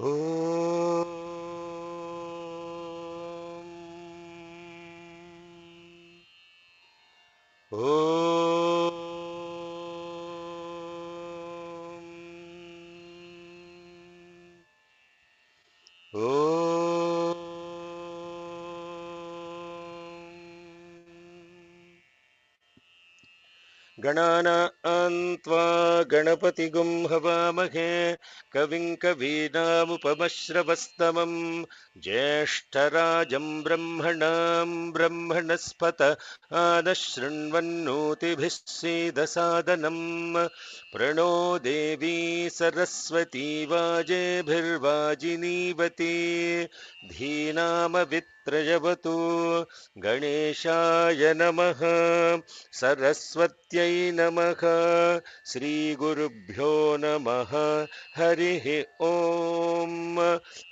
Om. Om. Om. गणानान्त्वा गणपतिगुं हवामहे कविं कवीनामुपमश्रवस्तमं ज्येष्ठराजं ब्रह्मणां ब्रह्मणस्पत आदशृण्वन्नोतिभिः सीदसादनं प्रणो देवी सरस्वती वाजेभिर्वाजिनीवती धीनामवित्रयवतु गणेशाय नमः सरस्वत्यै नमः श्रीगुरुभ्यो नमः हरिः ॐ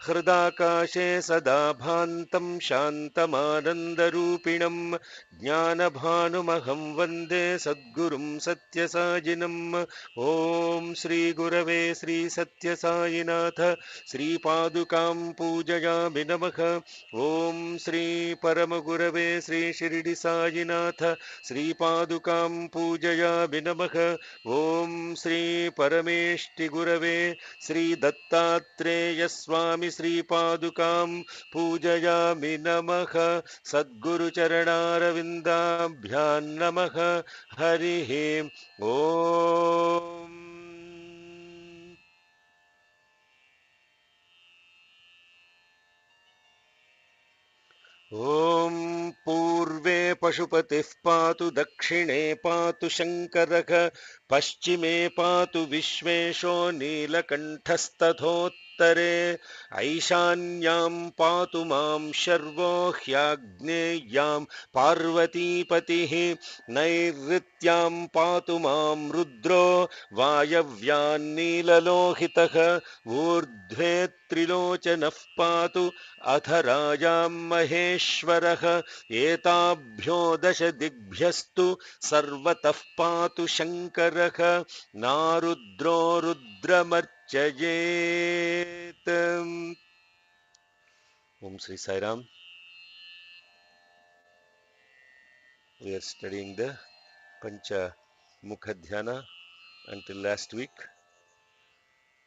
हृदाकाशे सदा भान्तं शान्तमानन्दरूपिणं ज्ञानभानुमहं वन्दे सद्गुरुं सत्यसायिनम् ॐ श्रीगुरवे श्रीसत्यसायिनाथ श्रीपादुकां पूजयामि नमः ॐ श्रीपरमगुरवे श्रीशिरडिसायिनाथ श्रीपादुकां पूजयामि नमः ॐ श्री परमेष्ठिगुरवे श्रीदत्तात्रेयस्वामि श्रीपादुकां पूजयामि नमः सद्गुरुचरणारविन्दाभ्यां नमः हरिः ॐ ॐ पूर्वे पशुपतिः पातु दक्षिणे पातु शङ्करः पश्चिमे पातु विश्वेशो नीलकण्ठस्तथोत्तरे ऐशान्यां पातु मां शर्वो ह्याग्नेय्यां पार्वतीपतिः नैऋत्यां पातु मां रुद्रो वायव्यान्नीललोहितः ऊर्ध्वे त्रिलोचनः पातु अधरायां महेश्वरः एताभ्यो दश दिग्भ्यस्तु सर्वतः पातु शङ्करः नारुद्रो रुद्रमर्चयेत्। Om Sri Sai Ram. We are studying the Pancha Mukha Dhyana until last week.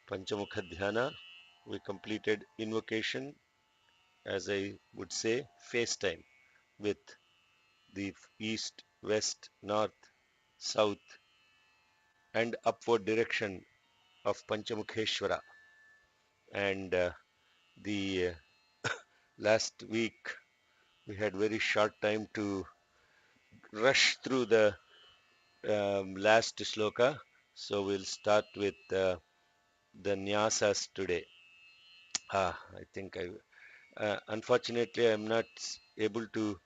Pancha Mukha Dhyana, we completed invocation, as I would say, FaceTime with the east, west, north, south and upward direction of Panchamukheshwara. And the last week we had very short time to rush through the last shloka. So we'll start with the nyasas today. I think unfortunately I'm not able to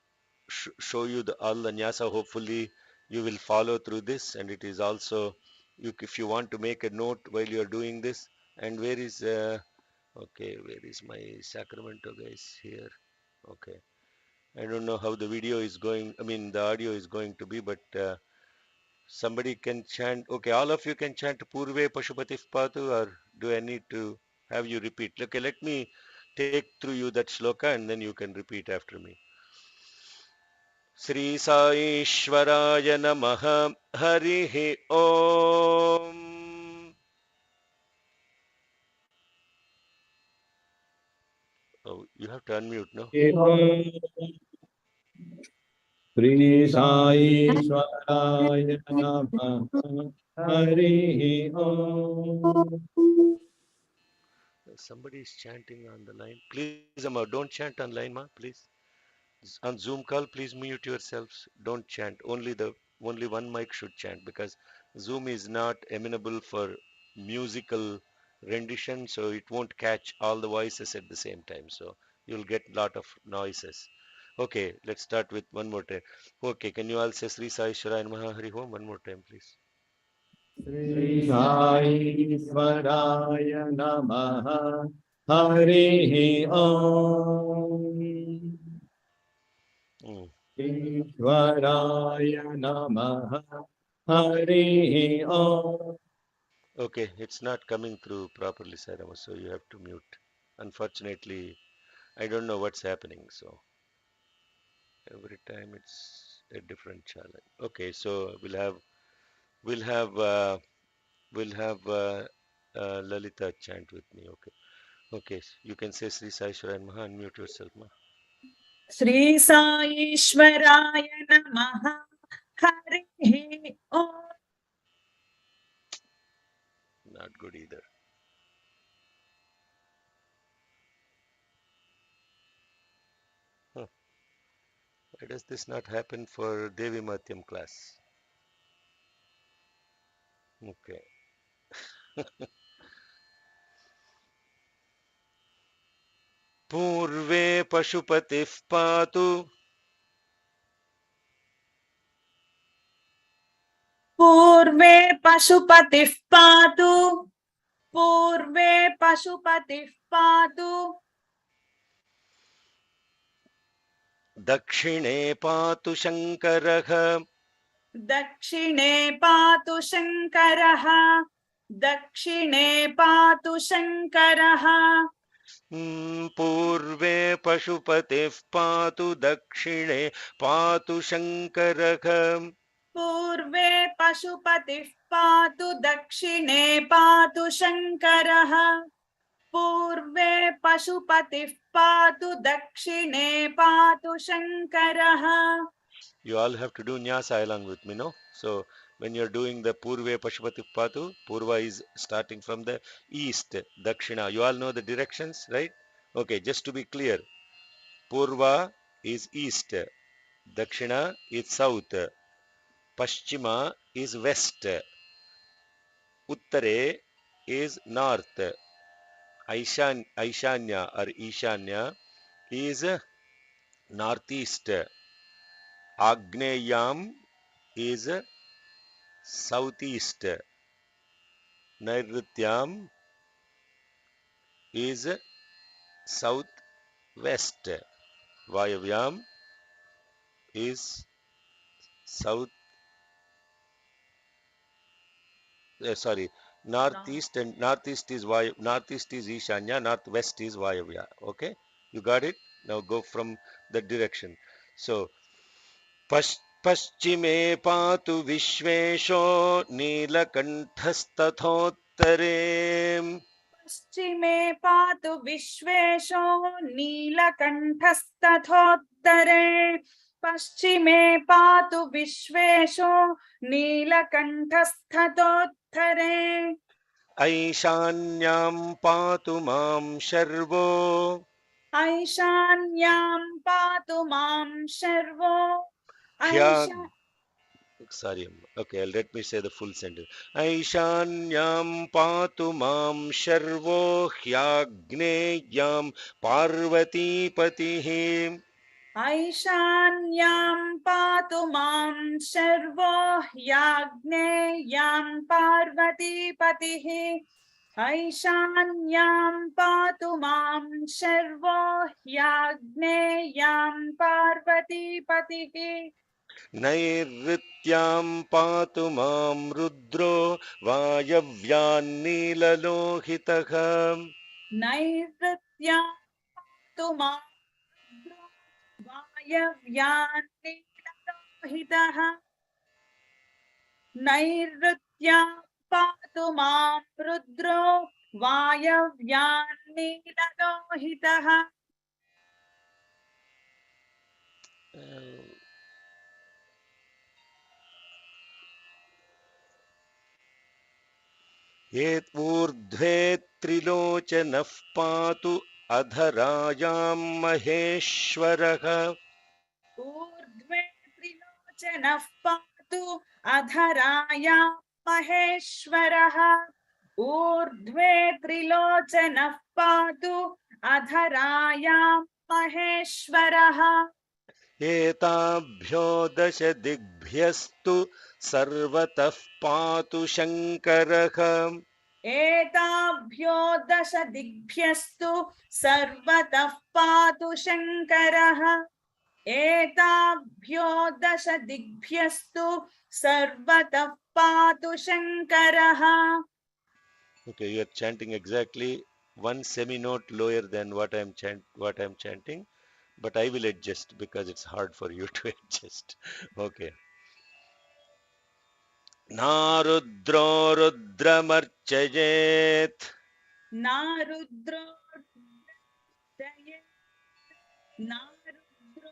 show you all the nyasa. Hopefully you will follow through this, and it is also if you want to make a note while you are doing this. And where is okay, where is my Sacramento guys here? Okay, I don't know how the video is going, I mean the audio is going to be, but somebody can chant. Okay, all of you can chant Purve Pashupati Patu, or do I need to have you repeat? Okay, let me take through you that shloka and then you can repeat after me. Sri Saishwaraya Namaha Harihi Om. Oh, you have to unmute, no? Sri Saishwaraya Namaha Harihi Om. Somebody is chanting on the line. Please, Amma, don't chant on line, ma, please. On Zoom call, please mute yourselves. Don't chant. Only one mic should chant, because Zoom is not amenable for musical rendition, so it won't catch all the voices at the same time. So you'll get a lot of noises. Okay, let's start with one more time. Okay, can you all say Sri Sai Shara Namaha Hari Om one more time, please? Sri Saishwaraya Namaha Harihi Om. Ishwaraya Namaha Harihi Om. Okay, it's not coming through properly, Sarama, so you have to mute. Unfortunately, I don't know what's happening. So every time it's a different challenge. Okay, so we'll have we'll have Lalita chant with me. Okay. Okay, you can say Sri Saishwara and Maha. Unmute yourself, Ma. Sri Saishwaraya Namaha Harihi Om. Not good either. Huh. Why does this not happen for Devi Matyam class? Okay. Purve Pashupatif Patu. Purve Pashupatih Patu. Purve Pashupatih Patu. Dakshine Patu Shankaraha. Dakshine Patu Shankaraha. Dakshine Patu Shankaraha. Purve Pashupatif Patu Dakshine Patu Shankaraha. Purve Pashupatih Patu. Dakshine Patu Shankaraha. Purve Pashupatih Patu. Dakshine Patu Shankaraha. You all have to do Nyāsa along with me, no? So when you're doing the Purve Pashupati Patu, Purva is starting from the east, Dakshina. You all know the directions, right? Okay, just to be clear, Purva is east, Dakshina is south, Paschima is west, Uttare is north, Aishanya or Ishanya is northeast, Agneyam is southeast, Nairutyam is southwest. Vayavyam is south, sorry, northeast, and northeast is northeast is Ishanya, northwest is Vayavya. Okay, you got it? Now go from that direction. So, Paschime Patu Vishvesho Neelakanthasthathottare. Paschime Patu Vishvesho Neelakanthasthathottare. Paschime Patu Vishvesho Neelakanthasthathottare. Aishanyam Patu Mam Sharvo. Aishanyam Patu Mam Sharvo. Hya Aisha. Sorry, okay, let me say the full sentence. Aishanyam patu mam sharvo hyagneyam parvati patihi. Aishanyam Patu Mam Sharvo Yagneyam Parvati Patihi. Aishanyam Patu Mam Sharvo Yagneyam Parvati Patihi. Nairutyam patu mam rudro vayavyannilalohitaha. Nairutyam Patu Mam Vayavyannilalohitaha. Nairutyam Patu Mam Rudro Vayavyannilalohitaha. Yet urdhve trilochanah patu adharayam maheshwaraha. Urdhve Trilochanah Patu Adharayam Maheshwaraha. Urdhve Trilochanah Patu Adharayam Maheshwaraha. एताभ्यो दश दिग्भ्यस्तु सर्वतः पातु शङ्करः. एताभ्यो दश दिग्भ्यस्तु सर्वतः पातु शङ्करः. एताभ्यो दश दिग्भ्यस्तु सर्वतः पातु शङ्करः. Okay, you are chanting exactly one semi-note lower than what I'm chanting, but I will adjust because it's hard for you to adjust. Okay. Narudro rudramarchayet. Narudro Jaye, Narudro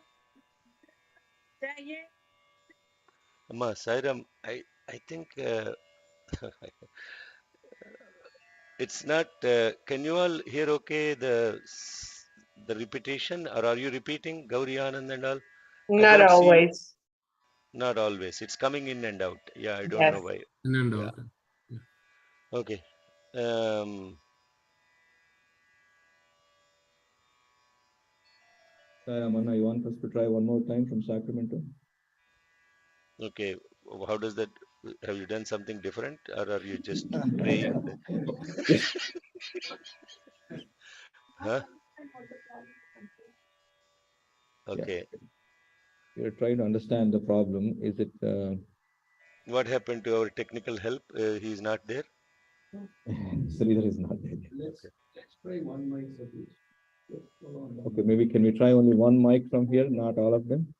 Jaye. Amma, Sairam, I think it's not. Can you all hear okay the repetition, or are you repeating Gauri Anand and all? I Not don't see. always. Not always. It's coming in and out. Yeah, I don't know Yes. why. In and Yeah. out. Yeah. Okay. Ramanna, you want us to try one more time from Sacramento? Okay. How does that? Have you done something different, or are you just praying? Huh? Okay. We're trying to understand the problem. Is it What happened to our technical help? He is not there. Sridhar is not there? Okay. Let's try one mic at least. Okay, maybe can we try only one mic from here, not all of them?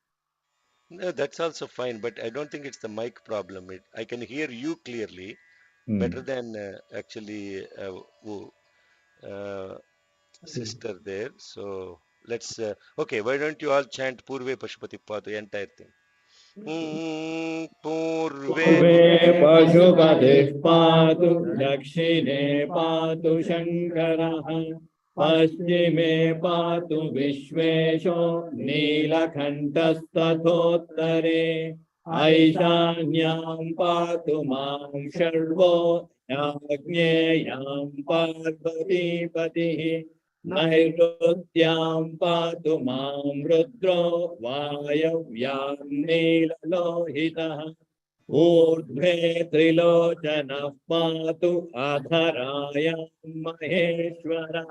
No, that's also fine, but I don't think it's the mic problem. I can hear you clearly, Hmm. better than actually sister there. So let's. Okay, why don't you all chant Purve Pashupati Padu, the entire thing. Purve. पूर्वे पशुपतिः पातु दक्षिणे पातु शङ्करः पश्चिमे पातु विश्वेशो नीलकण्ठस्तथोत्तरे ऐशान्यां पातु मां शर्वो आग्नेयां पार्वतीपतिः नैऋत्यां पातु मां रुद्रो वायव्यां नीललोहितः ऊर्ध्वे त्रिलोचनः पातु अधरायां महेश्वरः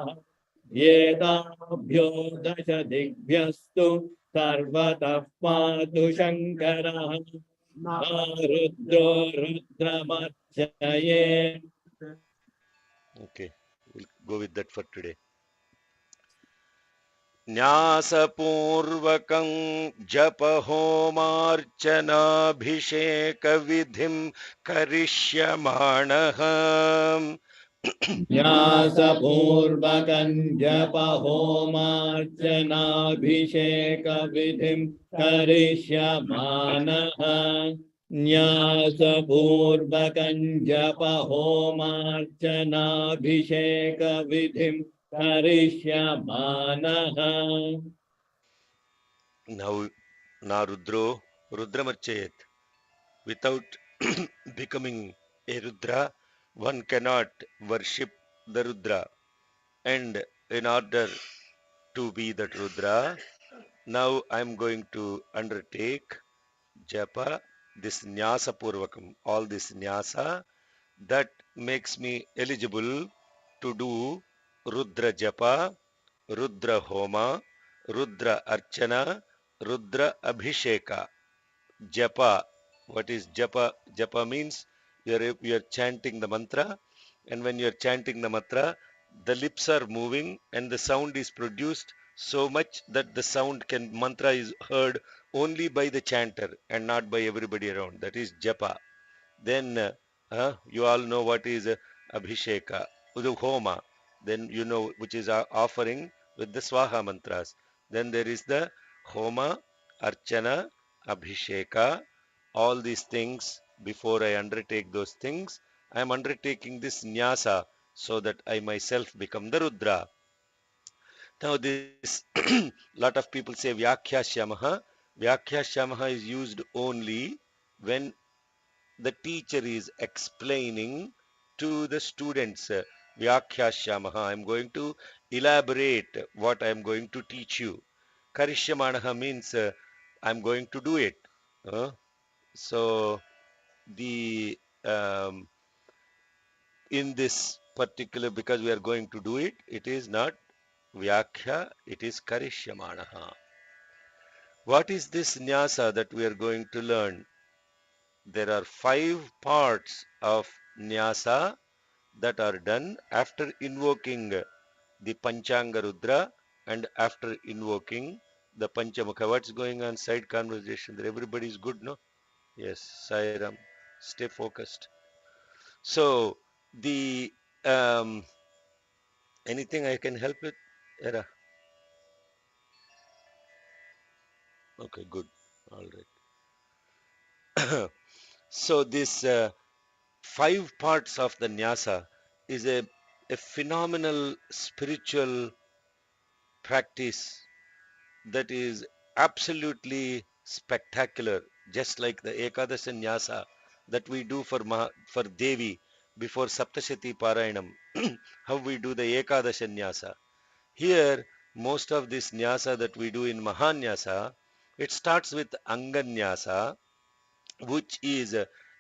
एताभ्यो दश दिग्भ्यस्तु सर्वतः पातु शङ्करः रुद्रो रुद्रमर्चये. Okay, we'll go with that for today. न्यासपूर्वकं japahomārcanābhiṣeka करिष्यमाणः न्यासपूर्वकं japahomārcanābhiṣeka करिष्यमाणः न्यासपूर्वकं japahomārcanābhiṣeka करिष्यमाणः. Now, Rudro Rudramarchayet. Without becoming a Rudra, one cannot worship the Rudra. And in order to be that Rudra, now I am going to undertake japa, this nyāsapūrvakañ, all this nyāsa, that makes me eligible to do Rudra japa, Rudra homa, Rudra archana, Rudra abhisheka. Japa. What is japa? Japa means you are chanting the mantra, and when you are chanting the mantra, the lips are moving and the sound is produced so much that the mantra is heard only by the chanter and not by everybody around. That is japa. Then you all know what is abhisheka, the homa. Then you know which is offering with the swaha mantras. Then there is the homa, archana, abhisheka. All these things, before I undertake those things, I am undertaking this nyasa so that I myself become the Rudra. Now this lot of people say vyakhyāsyamaḥ. Vyakhyāsyamaḥ is used only when the teacher is explaining to the students. Vyakhyāsyamaḥ. I am going to elaborate what I am going to teach you. Kariṣyamāṇaḥ means I am going to do it. So the in this particular, because we are going to do it, it is not Vyakhya, it is Kariṣyamāṇaḥ. What is this nyasa that we are going to learn? There are 5 parts of nyasa that are done after invoking the Panchanga Rudra, and after invoking the Panchamukha. What's going on? Side conversation there. Everybody is good, no? Yes, Sairam. Stay focused. So the anything I can help with? Era. Okay, good. All right. So this 5 parts of the Nyasa is a phenomenal spiritual practice that is absolutely spectacular, just like the Ekadasha Nyasa that we do for Devi before Saptashati Parayanam. How we do the Ekadasha Nyasa. Here, most of this Nyasa that we do in Mahānyāsam, it starts with Anga Nyasa, which is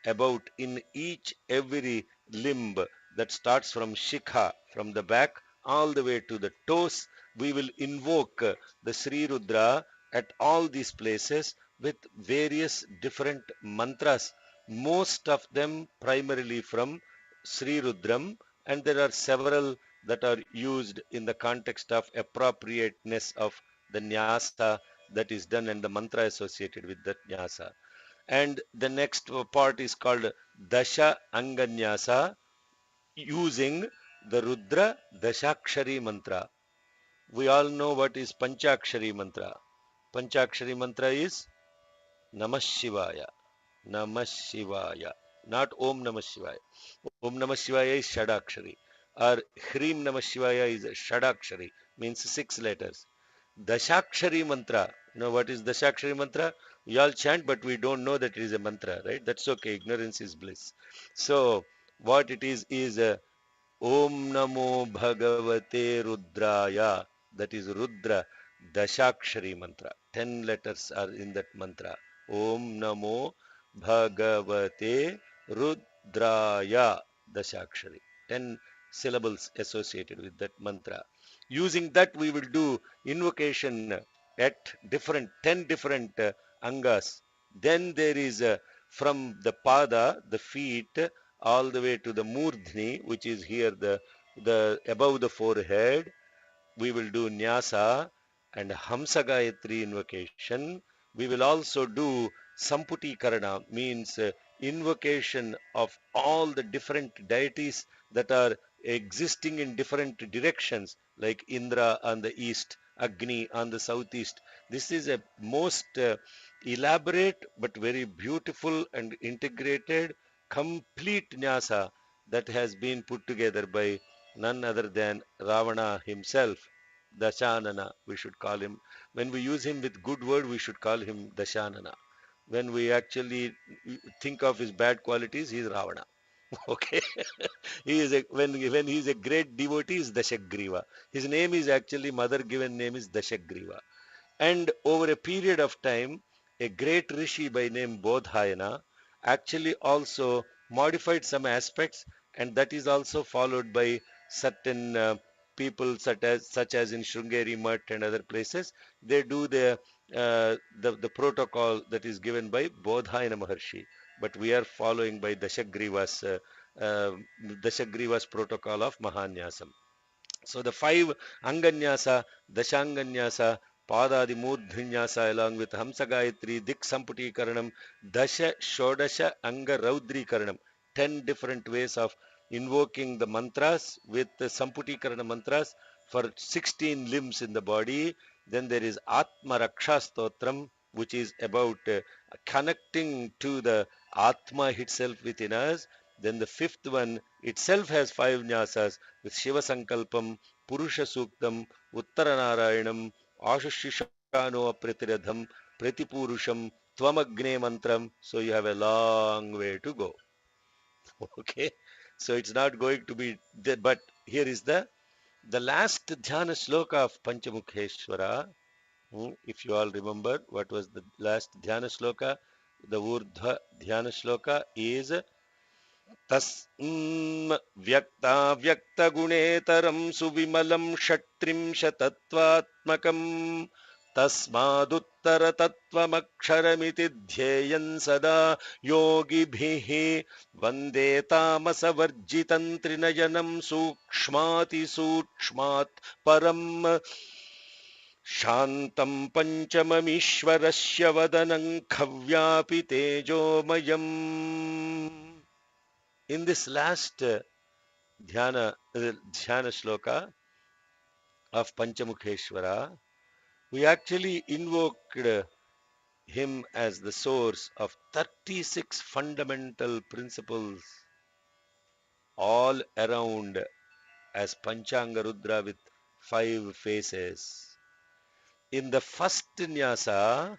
about in each every limb that starts from Shikha, from the back all the way to the toes. We will invoke the Śri Rudra at all these places with various different mantras, most of them primarily from Śri Rudram, and there are several that are used in the context of appropriateness of the Nyasa that is done and the mantra associated with that Nyasa. And the next part is called Daśa Anga Nyasa, using the Rudra daśākshari mantra. We all know what is Panchakshari mantra. Panchakshari mantra is Namah Shivaya. Namah Shivaya. Not Om Namah Shivaya. Om Namah Shivaya is Shadakshari. Or Hrim Namah Shivaya is Shadakshari, means 6 letters. Daśākshari mantra. You know what is Daśākshari mantra? We all chant, but we don't know that it is a mantra, right? That's okay. Ignorance is bliss. So, what it is Om Namo Bhagavate Rudraya. That is Rudra Daśākshari mantra. 10 letters are in that mantra. Om Namo Bhagavate Rudraya Daśākshari. 10 syllables associated with that mantra. Using that, we will do invocation at 10 different angas. Then there is from the pada, the feet, all the way to the Mūrdhni, which is here the above the forehead. We will do Nyāsa and Hamsa Gāyatri invocation. We will also do Samputī means invocation of all the different deities that are existing in different directions, like Indra on the east, Agne on the southeast. This is a most elaborate but very beautiful and integrated, complete Nyasa that has been put together by none other than Ravana himself, Daśānga, we should call him. When we use him with good word, we should call him Daśānga. When we actually think of his bad qualities, he is Ravana. Okay. He is when he is a great devotee, is Daśagriva. His name is actually, mother given name is Daśagriva. And over a period of time, a great rishi by name Bodhayana actually also modified some aspects, and that is also followed by certain people such as in Shrungeri Mutt and other places. They do the protocol that is given by Bodhayana Maharshi, but we are following by Daśagriva's protocol of Mahānyāsam. So the 5 Anganyasa, Daśānganyasa, Pādādi Mūrdhna along with Hamsa Gāyatri, Samputī-karanam, Daśa, Shodaśa, Anga, Roudrīkaranam. 10 different ways of invoking the mantras with the Samputī-karanam mantras for 16 limbs in the body. Then there is Ātmaraksha stotram, which is about connecting to the Atma itself within us. Then the 5th one itself has 5 nyasas with Śivasankalpam, Purushasūktam, Uttara Nārāyanam, Āśuh Śiśāno'pratiratham, Pratipūrusham, Tvam Agne mantram. So you have a long way to go. Okay. So it's not going to be there, but here is the last dhyana shloka of Panchamukheshwara. If you all remember what was the last dhyana shloka, the Urdhva dhyana shloka is तस्म व्यक्ताव्यक्तगुणेतरं सुविमलं षट्त्रिंशतत्वात्मकं तस्मादुत्तर तत्त्वमक्षरमिति ध्येयं सदा योगिभिः वन्दे तामसवर्जितं त्रिनयनं सूक्ष्मातिसूक्ष्मात् परम् शान्तं पञ्चममीश्वरस्य वदनं खव्यापि तेजोमयम्. In this last dhyana shloka of Panchamukheshwara, we actually invoked him as the source of 36 fundamental principles all around as Panchanga Rudra with 5 faces. In the first nyasa,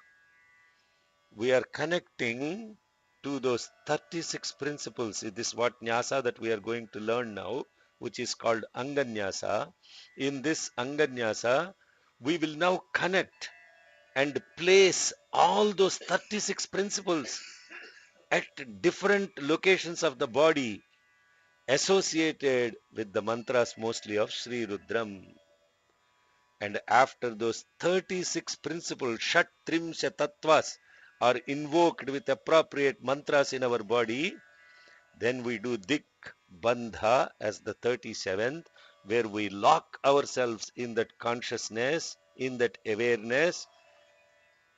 we are connecting to those 36 principles. This is what nyasa that we are going to learn now, which is called Anga nyasa. In this Anga nyasa, we will now connect and place all those 36 principles at different locations of the body associated with the mantras mostly of Śri Rudram. And after those 36 principles, Shat Trimsha Tattvas, are invoked with appropriate mantras in our body, then we do Dik Bandha as the 37th, where we lock ourselves in that consciousness, in that awareness.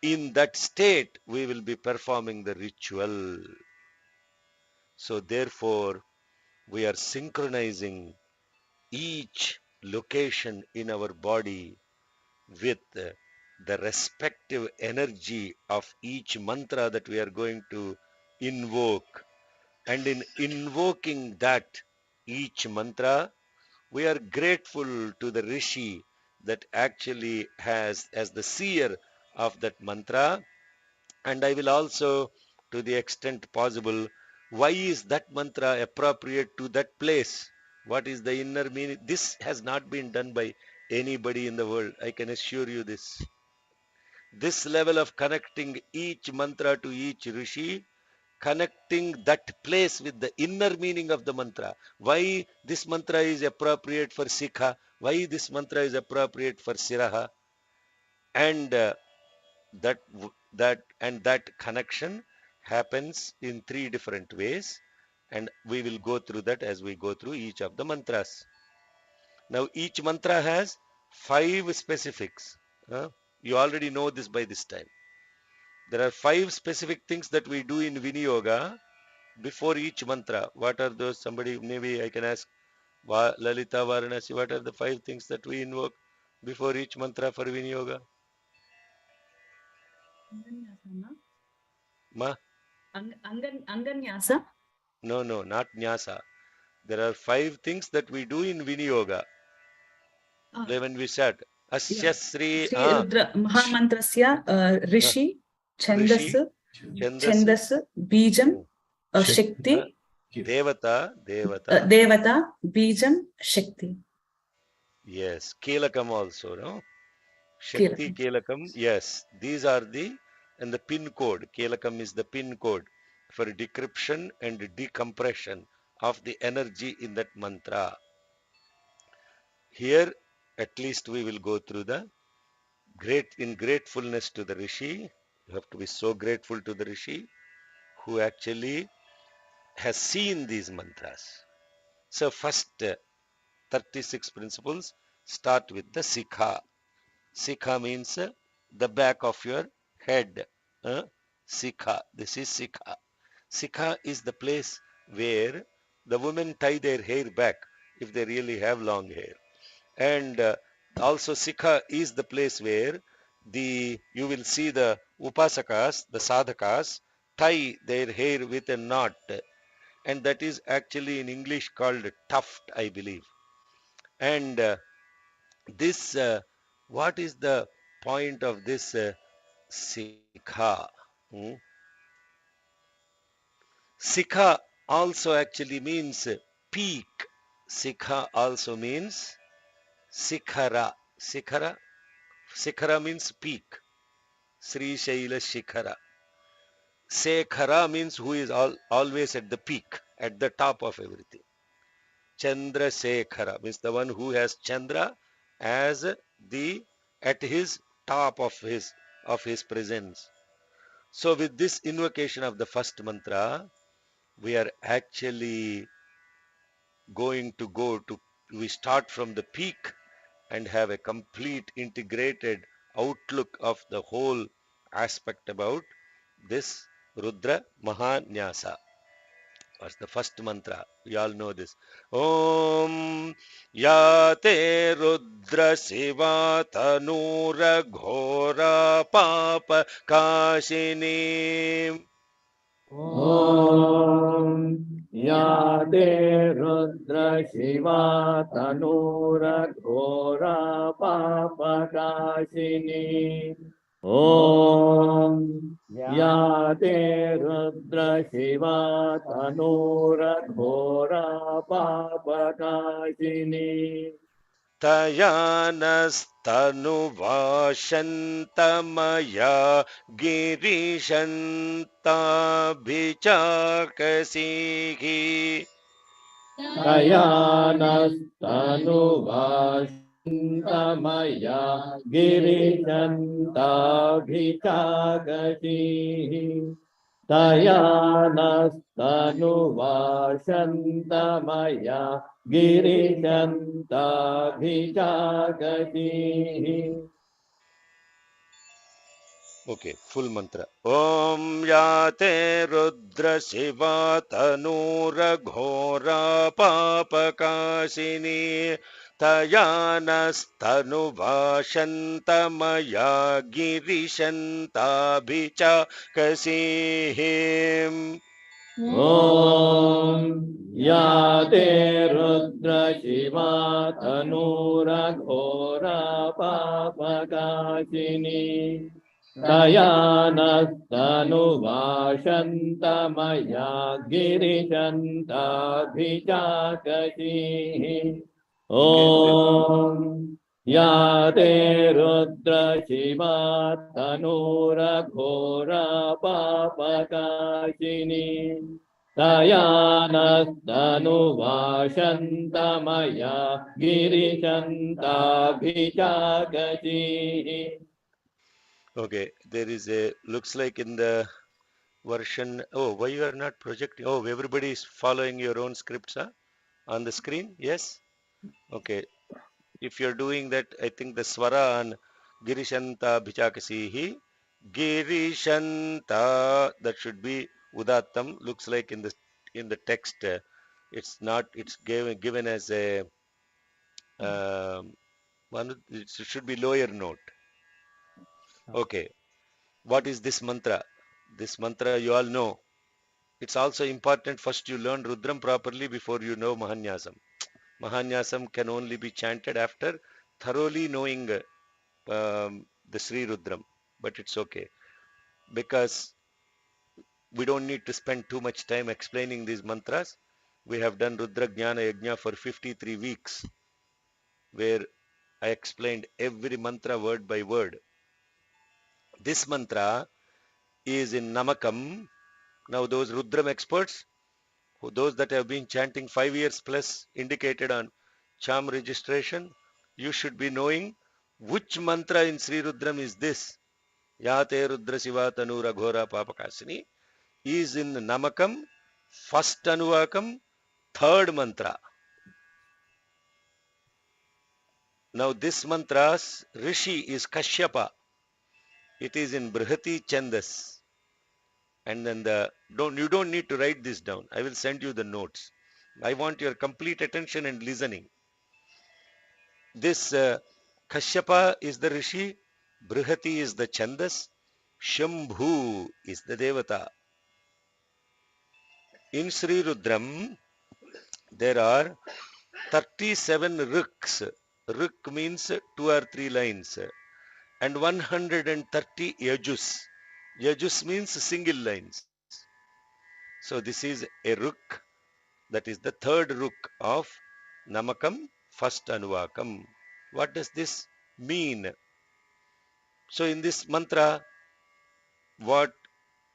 In that state, we will be performing the ritual. So therefore, we are synchronizing each location in our body with the respective energy of each mantra that we are going to invoke. And in invoking that each mantra, we are grateful to the Rishi that actually has as the seer of that mantra. And I will also, to the extent possible, why is that mantra appropriate to that place? What is the inner meaning? This has not been done by anybody in the world. I can assure you this. This level of connecting each mantra to each rishi, connecting that place with the inner meaning of the mantra. Why this mantra is appropriate for Sikha? Why this mantra is appropriate for Siraha? And that connection happens in 3 different ways, and we will go through that as we go through each of the mantras. Now each mantra has 5 specifics. You already know this by this time. There are 5 specific things that we do in Viniyoga before each mantra. What are those? Somebody, maybe I can ask Lalita Varanasi, what are the 5 things that we invoke before each mantra for Viniyoga? Ma? Nyāsa. No, not Nyasa. There are 5 things that we do in Viniyoga. When we said Asya Sri Śri Rudra Mahamantrasya Rishi, Chandas, Rishi, Chandas, Chandas, Bijam, Shakti, Devata, Devata, Bijam, Shakti. Yes, Kelakam also, no? Shakti Kelakam, yes. These are and the pin code. Kelakam is the pin code for decryption and decompression of the energy in that mantra. Here, at least we will go through the gratefulness to the Rishi. You have to be so grateful to the Rishi who actually has seen these mantras. So first 36 principles start with the Sikha. Sikha means the back of your head. Sikha. This is Sikha. Sikha is the place where the women tie their hair back if they really have long hair. And also Sikha is the place where you will see the upasakas, the sadhakas, tie their hair with a knot. And that is actually in English called tuft, I believe. And this, what is the point of this Sikha? Sikha also actually means peak. Sikha also means Sikhara. Sikhara means peak. Sri Shaila Shikhara. Sekhara means who is always at the peak, at the top of everything. Chandra Sekhara means the one who has Chandra as at his top of his presence. So with this invocation of the first mantra, we are actually we start from the peak and have a complete integrated outlook of the whole aspect about this Rudra Mahānyāsa. That's the first mantra. We all know this. Om Yate Rudra Siva Tanura Ghora Papa Kashini. Om Yate Rudra Shiva Tanura Ghora Papa Kashini. Om Yate Rudra Shiva Tanura Ghora Papa Kashini. Tayanastānuvāśantamaya girīṣantābhiṣekasihi. Tayanastānuvāśantamaya girīṣantābhiṣekasihi. Tayanastānuvāśantamaya girīṣantābhiṣekasihi. Okay, full mantra. Om Yate Rudra Siva Tanura Ghora Papa Kashini. Tayanastānuvāśantamaya girīṣantābhiṣekasihi. Om Yate Rudra Shiva Tanura Ghora Papa Kashini. Tayanastānuvāśantamaya girīṣantābhiṣekasihi. Om Yate Rudra Shiva Tanura Ghora Papa Kashini. Tayanastānuvāśantamaya girīṣantābhiṣekasihi. Okay, there is looks like in the version, oh, why you are not projecting? Oh, everybody is following your own scripts, huh? On the screen, yes? Okay, if you're doing that, I think the swara on Girishanta Bhichakasihi, Girishanta, that should be Udattam, looks like in the text, it's not, it's given as a, it should be lower note. Okay. What is this mantra? This mantra you all know. It's also important first you learn Rudram properly before you know Mahānyāsam. Mahānyāsam can only be chanted after thoroughly knowing the Śri Rudram. But it's okay. Because we don't need to spend too much time explaining these mantras. We have done Rudra Jnana Yajna for 53 weeks, where I explained every mantra word by word. This mantra is in Namakam. Now those Rudram experts, those that have been chanting 5 years plus indicated on charm registration, you should be knowing which mantra in Śri Rudram is this. Yate Rudra Siva Tanura Ghora Papakasini is in Namakam, first Anuvakam, third mantra. Now this mantra's Rishi is Kashyapa. It is in Brihati Chandas. And then you don't need to write this down. I will send you the notes. I want your complete attention and listening. This Kashyapa is the Rishi, Brihati is the Chandas, Shambhu is the Devata. In Śri Rudram, there are 37 Riks. Rik means 2 or 3 lines. And 130 Yajus. Yajus means single lines. So this is a Ruk, that is the third Ruk of Namakam, first Anuvakam. What does this mean? So in this mantra, what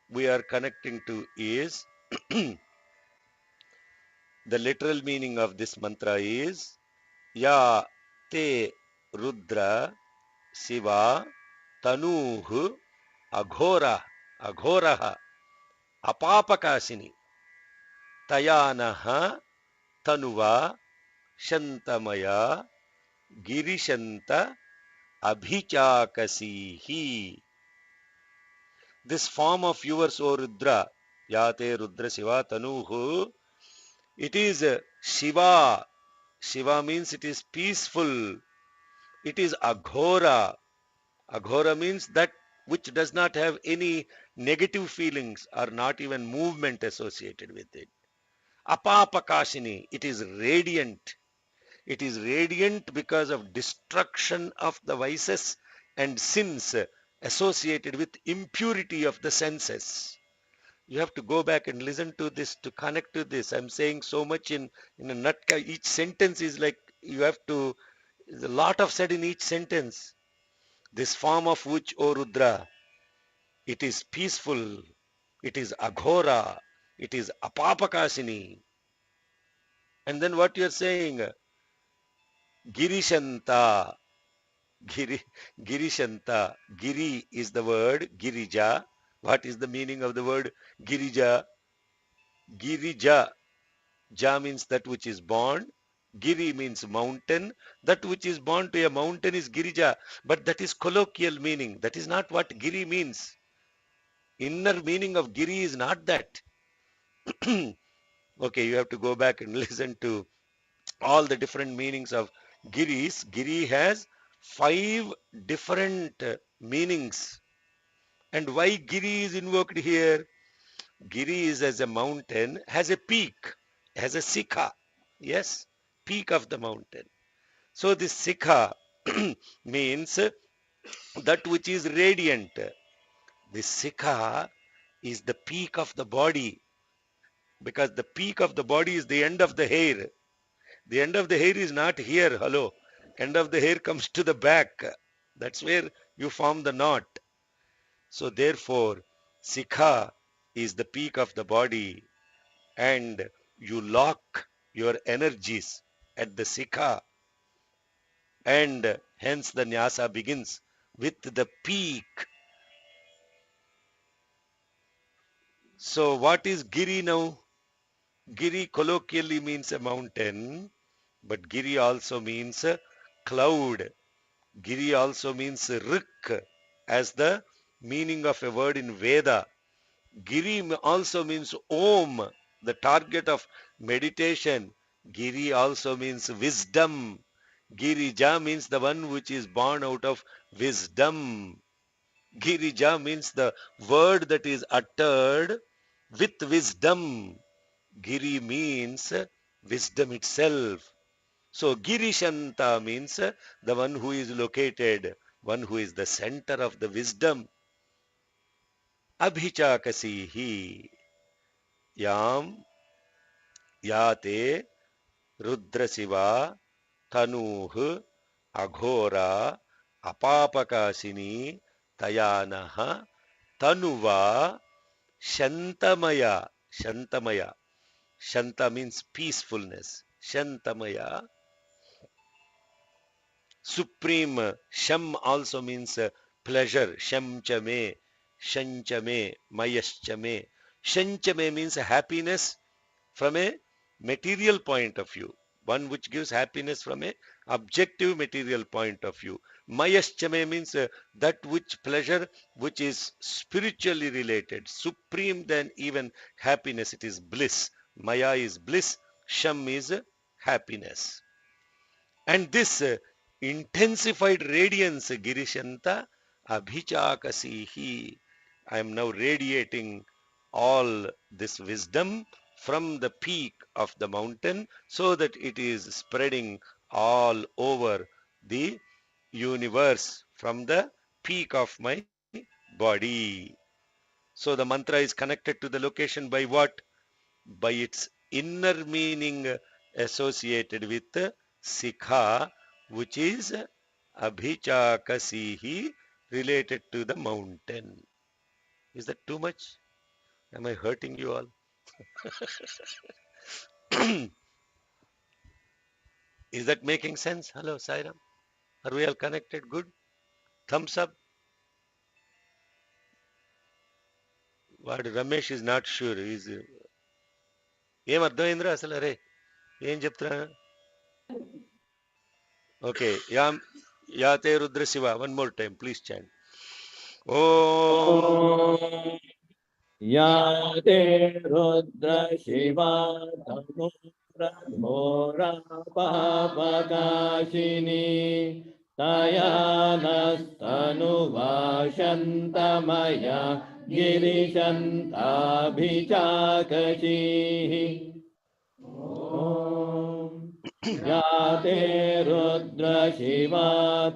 we are connecting to is the literal meaning of this mantra is Ya Te Rudra Siva tanuh aghoraha apapakasini tayanaha tanuva shantamaya girishanta abhichakasihi. This form of yours, O Rudra, Yate Rudra Shiva Tanuhu, it is Shiva. Shiva means it is peaceful. It is Aghora. Aghora means that which does not have any negative feelings or not even movement associated with it. Apapakashini, it is radiant. It is radiant because of destruction of the vices and sins associated with impurity of the senses. You have to go back and listen to this to connect to this. I'm saying so much in a nutshell. Each sentence is like you have to, there's a lot of said in each sentence. This form of which, O Rudra, it is peaceful, it is aghora, it is apapakashini. And then what you're saying, girishanta, girishanta, giri is the word, girija. What is the meaning of the word girija? Girija, ja means that which is born. Giri means mountain. That which is born to a mountain is girija. But that is colloquial meaning. That is not what giri means. Inner meaning of giri is not that. Okay, you have to go back and listen to all the different meanings of giris. Giri has 5 different meanings. And why giri is invoked here? Giri is as a mountain, has a peak, has a sikha. Yes, peak of the mountain. So this sikha means that which is radiant. This sikha is the peak of the body, because the peak of the body is the end of the hair. The end of the hair is not here. Hello. End of the hair comes to the back. That's where you form the knot. So therefore, sikha is the peak of the body, and you lock your energies at the sikha, and hence the nyasa begins with the peak. So what is giri now? Giri colloquially means a mountain, but giri also means a cloud. Giri also means rik, as the meaning of a word in Veda. Giri also means Om, the target of meditation. Giri also means wisdom. Girija means the one which is born out of wisdom. Girija means the word that is uttered with wisdom. Giri means wisdom itself. So Girishanta means the one who is located, one who is the center of the wisdom. Abhichakasihi yam yate Rudra Shiva tanuh aghora apapakasini tayanaha tanuva shantamaya. Shantamaya. Shanta means peacefulness. Shantamaya. Supreme. Sham also means pleasure. Shamchame, Shanchame, Mayaschame. Shanchame means happiness from a material point of view. One which gives happiness from a objective material point of view. Mayaschame means that which pleasure which is spiritually related, supreme than even happiness. It is bliss. Maya is bliss. Sham is happiness. And this intensified radiance, Girishanta Abhichakasihi. I am now radiating all this wisdom from the peak of the mountain so that it is spreading all over the universe from the peak of my body. So the mantra is connected to the location by what? By its inner meaning associated with Sikha, which is Abhichakasihi, related to the mountain. Is that too much? Am I hurting you all? Is that making sense? Hello, Sairam. Are we all connected? Good. Thumbs up. What Ramesh is not sure. He's ఏం అర్థమైందిరా అసలు అరే ఏం చెప్తున్నా okay యాతే రుద్ర శివ one more time please chant ఓం याते रुद्र शिवा घोरा पापकाशिनी तयानस्तनुवाशन्तमया गिरिशन्ताभिचाकशीः याते रुद्र शिवा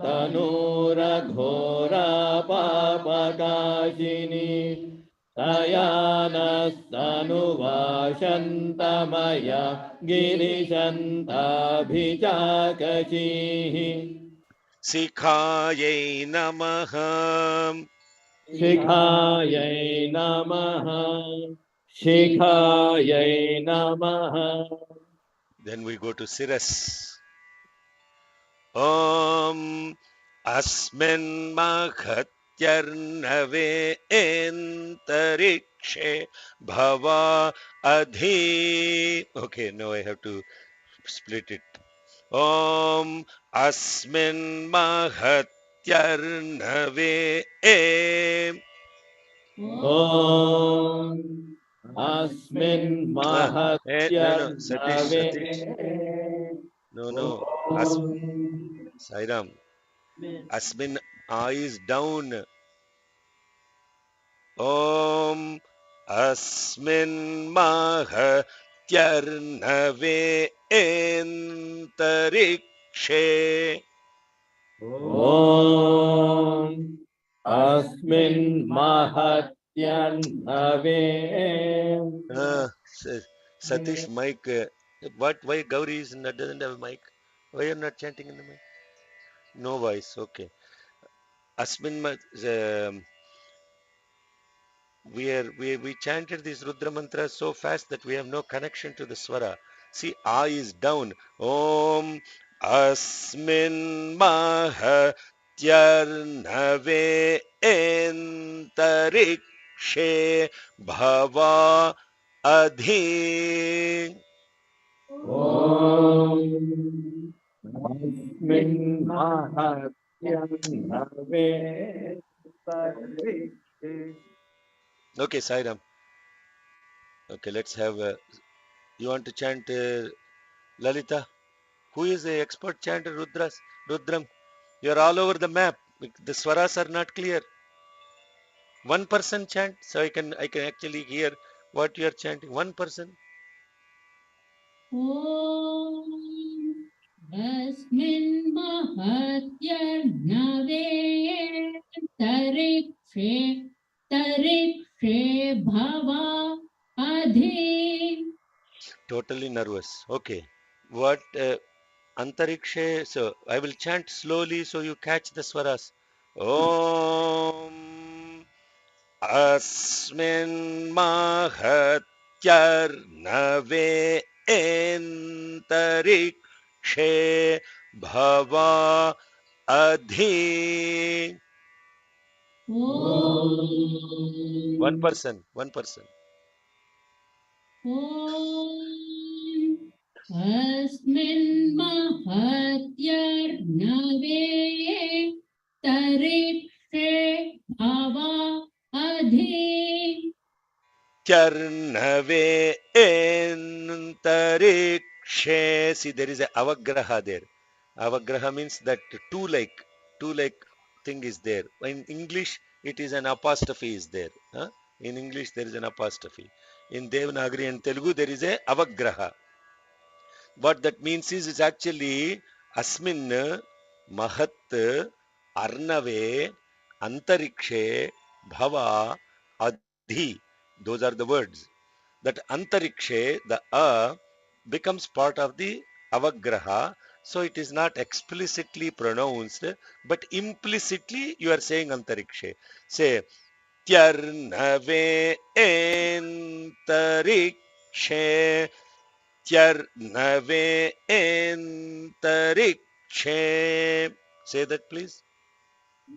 तनूरघोरा पापकाशिनी तयानस्तनुवाशन्तमया गिरिशन्ताभिचाकशीः शिखायै नमः शिखायै नमः शिखायै नमः. Then we go to Siras. Om Asmin Mahatyarnave Entarikshe Bhava Adhi. Okay, now I have to split it. Om Asmin Mahatyarnave Om Asmin Satish. No. Sairam. Asmin A is down. Om Asmin Mahatyarnave Entarikshe. Om Asmin Mahatyarnave. Satish, mic. Why Gauri doesn't have a mic? Why you're not chanting in the mic? No voice. Okay. Asmin, we chanted this Rudra mantra so fast that we have no connection to the swara. See, A is down. Om Asmin Mahatyarnave Entarikshe Bhava Adhi. Om Asmin Mahatyarnave. Okay, Sairam. Okay, let's have. You want to chant Lalita? Who is the expert chanter Rudram? You are all over the map. The swaras are not clear. One person chant, so I can actually hear what you are chanting. One person. Om Asmin Mahatyarnave Tarikshe Bhava Adhi. Totally nervous. Okay. What Antarikshe? So I will chant slowly so you catch the swaras. Om Asmin Mahatyarnave Entarikshe Bhava Adhi. One person. Om Asmin Mahatyarnave Tarikshe Bhava Adhi. Charnave Entarikshe. See, there is a avagraha there. Avagraha means that two like thing is there. In English, it is an apostrophe is there. Huh? In English, there is an apostrophe. In Devanagari and Telugu, there is a avagraha. What that means is it's actually Asmin Mahat Arnave Antarikshe Bhava Adhi. Those are the words. That Antarikshe, the A, becomes part of the avagraha. So it is not explicitly pronounced, but implicitly you are saying Antarikshe. Say, Tyarnave Entarikshe. Tyarnave Entarikshe. Say that please.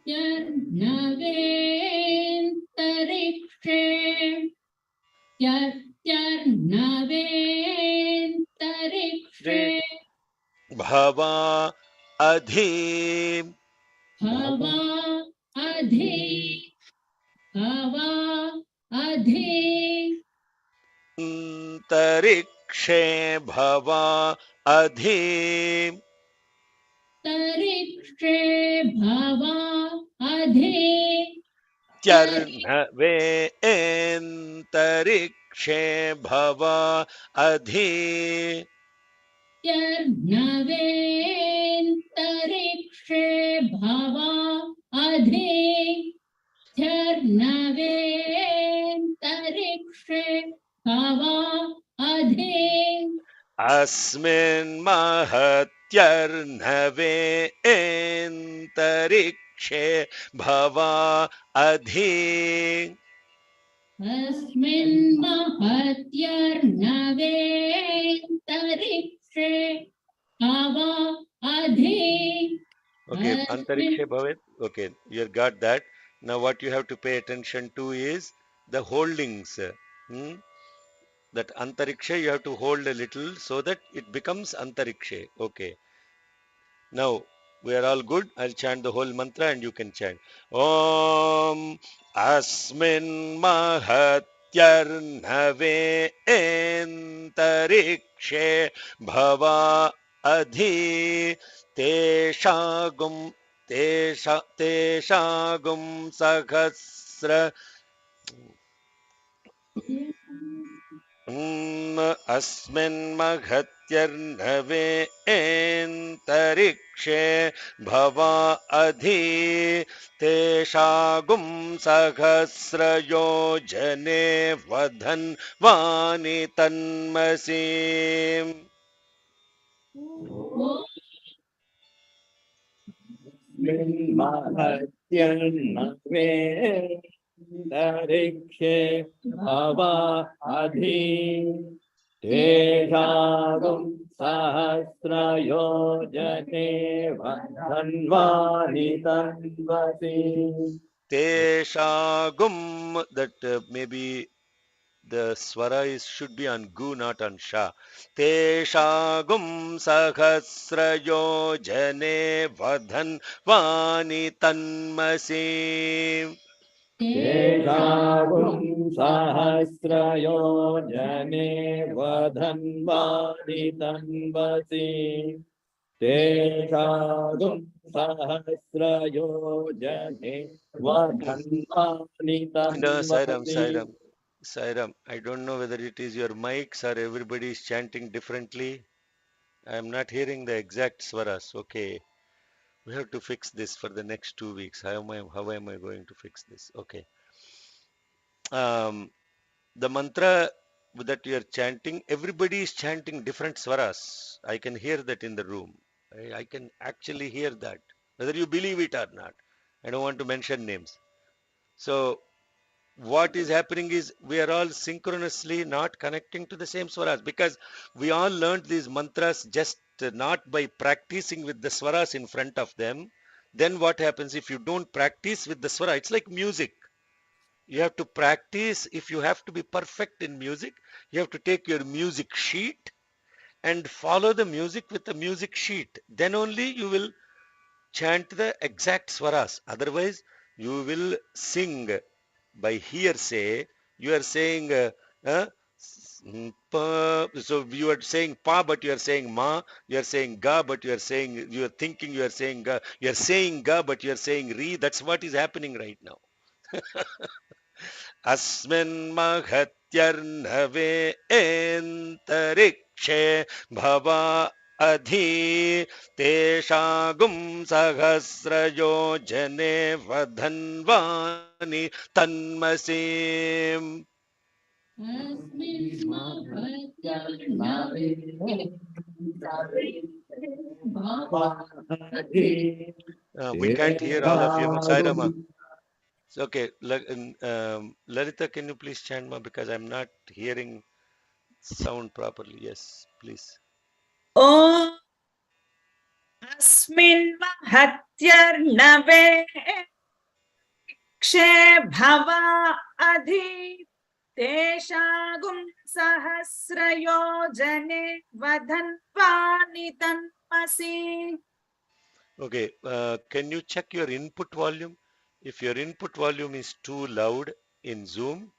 Yarnaventarikṣe Yarnaventarikṣe Bhava Adhi Bhava Adhi Bhava Adhi Antarikshe Bhava Adhi Tarikshe Bhava Adhi Tyarnave Antarikshe Bhava Adhi Yarnaventarikṣe Bhava Adhi Yarnaventarikṣe Bhava Adhi Asmin Mahatyarnave Antarikshe Bhava Adhi. Asmin Mahatyarnaventarikṣe Bhava Adhi Okay, Asmin Antarikshe Bhavet. Okay, you have got that. Now what you have to pay attention to is the holdings. Hmm? That Antarikshe you have to hold a little so that it becomes Antarikshe. Okay. Now we are all good. I'll chant the whole mantra and you can chant. Om Asmin Mahatyarnave Antarikshe Bhava Adhi Teshagum Teshagum Sahasra अस्मिन् महत्यर्नवे एन्तरिक्षे भवा अधि तेषागुं सहस्रयोजने वधन्वानि तन्मसि Mahatyarnave Tarikshe Bhava Adhi Teshagum Sahasra Yojane Vadhanvani Tanvasi. तेषागुं that maybe the swara should be on gu, not on sha. Teshagum sahasrayojane vadhan vani tanmasi. Teshagum Sahasra Yojane Vadhanvani Tanvasi. Teshagum Sahasra Yojane Vadhanvani No, Sairam, Tanvasi. Sairam, Sairam. I don't know whether it is your mics or everybody is chanting differently. I am not hearing the exact swaras. Okay, we have to fix this for the next 2 weeks. How am I going to fix this? Okay. Um, the mantra that you are chanting, everybody is chanting different swaras. I can hear that in the room. I can actually hear that, whether you believe it or not. I don't want to mention names. So what is happening is we are all synchronously not connecting to the same swaras because we all learned these mantras just not by practicing with the swaras in front of them. Then what happens if you don't practice with the swara? It's like music. You have to practice. If you have to be perfect in music, you have to take your music sheet and follow the music with the music sheet. Then only you will chant the exact swaras. Otherwise, you will sing by hearsay. You are saying pa, so you are saying pa, but you are saying ma. You are saying ga, but you are saying, you are thinking you are saying ga. You are saying ga, but you are saying re. That's what is happening right now. अस्मिन् महत्यर्नवे एन्तरिक्षे भवा अधि तेषागुं सहस्रयोजने वधन्वानि तन्मसि Asmin Mahatyarnave Bhava we can't hear all of you. Sairama. Okay, Lalita, can you please chant ma because I'm not hearing sound properly. Yes, please. Om अस्मिन् महत्यर्णवे क्षे भवा अधि तेषागुं सहस्रयोजने वधन्वानि तन्मसि. Okay, can you check your input volume? If your input volume is too loud in Zoom,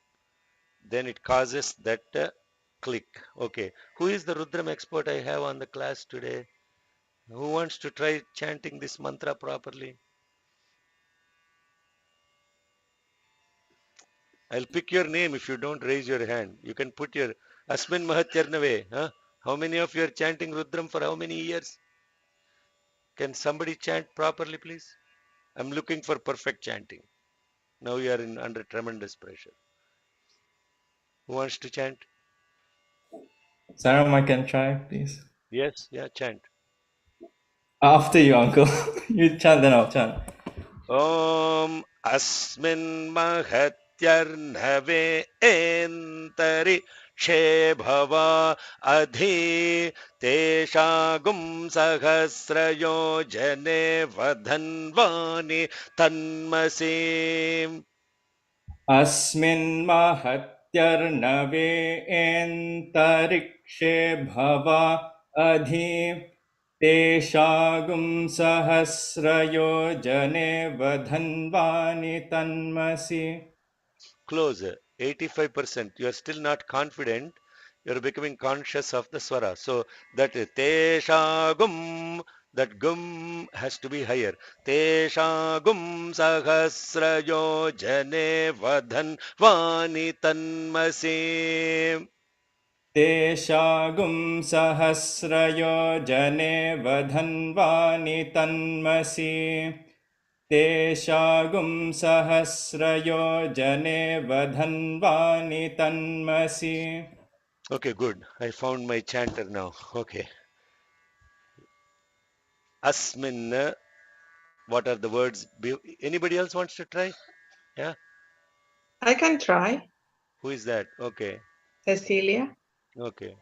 then it causes that click. Okay, who is the Rudram expert I have on the class today? Who wants to try chanting this mantra properly? I'll pick your name if you don't raise your hand. You can put your Asmin Mahatyarnave. Huh? How many of you are chanting Rudram for how many years? Can somebody chant properly, please? I'm looking for perfect chanting. Now you are under tremendous pressure. Who wants to chant? Saram, I can try, please. Yes, yeah, chant. After you, uncle. You chant, then I'll chant. Om Asmin Mahatyarnave Entari She Bhava Adhi Teshagum Sahasrayo Jane Vadhanvani Tanmasi. Asmin mahatyarnave entarikshe bhava adhi teshagum sahasrayo jane vadhanvani tanmasi. Close. 85%. You are still not confident. You are becoming conscious of the swara. So that Teshagum, that gum has to be higher. Teshagum sahasrayo jane vadhan vani tanmasi. Teshagum sahasrayo jane vadhanvani tanmasi. Teshagum sahasrayo jane vadhanvani tanmasi. Okay, good. I found my chanter now. Okay. Asmin. What are the words? Anybody else wants to try? Yeah. I can try. Who is that? Okay. Cecilia. Okay.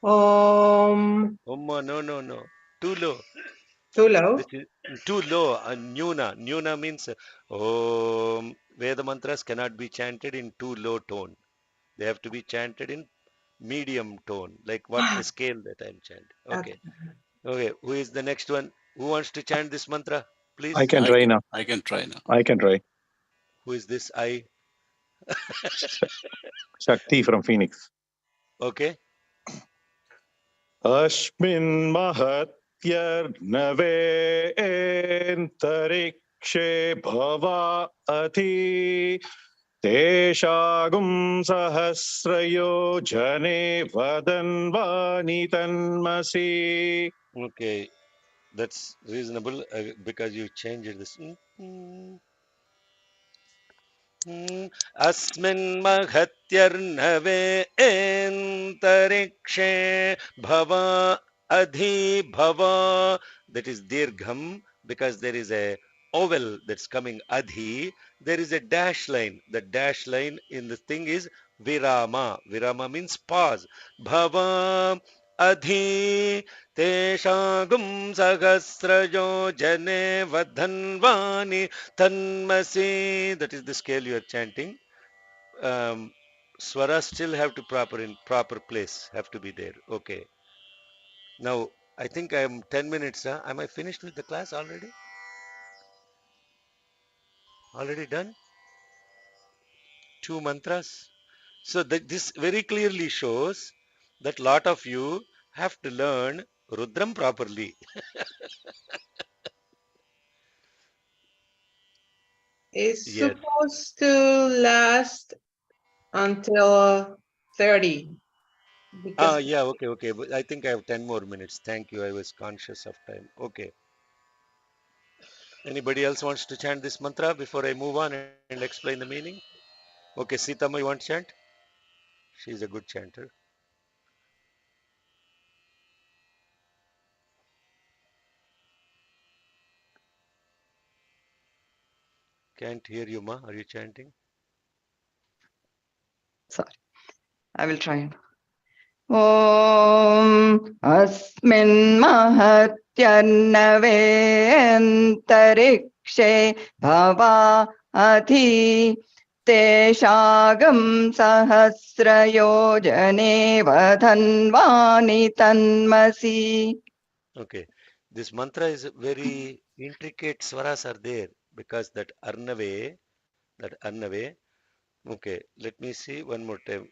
Om. No. Too low. Too low. This is too low. Nyuna. Nyuna means Veda mantras cannot be chanted in too low tone. They have to be chanted in medium tone, like what the scale that I'm chanting. Okay. Okay. Who is the next one? Who wants to chant this mantra? Please. I can try now. I can try now. I can try. Who is this? I. Shakti from Phoenix. Okay. Ashmin mahatyarnave entarikshe bhava ati teshagum sahasrayo jane vadanvani tanmasi. Okay. That's reasonable because you changed this. Asmin mahatyarnave entarikshe bhava adhi bhava. That is dirgham because there is a vowel that's coming adhi. There is a dash line. The dash line in the thing is virama. Virama means pause. Bhava adhi teshagum sahasrayo jane vadhanvani tanmasi. That is the scale you are chanting. Swara still have to in proper place, have to be there. Okay. Now I think I am 10 minutes. Am I finished with the class already? Already done? 2 mantras. So this very clearly shows that lot of you have to learn Rudram properly. It's Yes. supposed to last until 30. Because Yeah, okay. But I think I have 10 more minutes. Thank you. I was conscious of time. Okay. Anybody else wants to chant this mantra before I move on and explain the meaning? Okay, Sitama, you want to chant? She's a good chanter. Can't hear you, Ma. Are you chanting? sorry, I will try. ॐ अस्मिन् महत्यर्णवेऽन्तरिक्षे भवा अधि तेषागं सहस्रयोजने वधन्वानि तन्मसि. Okay, this mantra is very intricate. Swaras are there because that arnave. Okay, let me see one more time.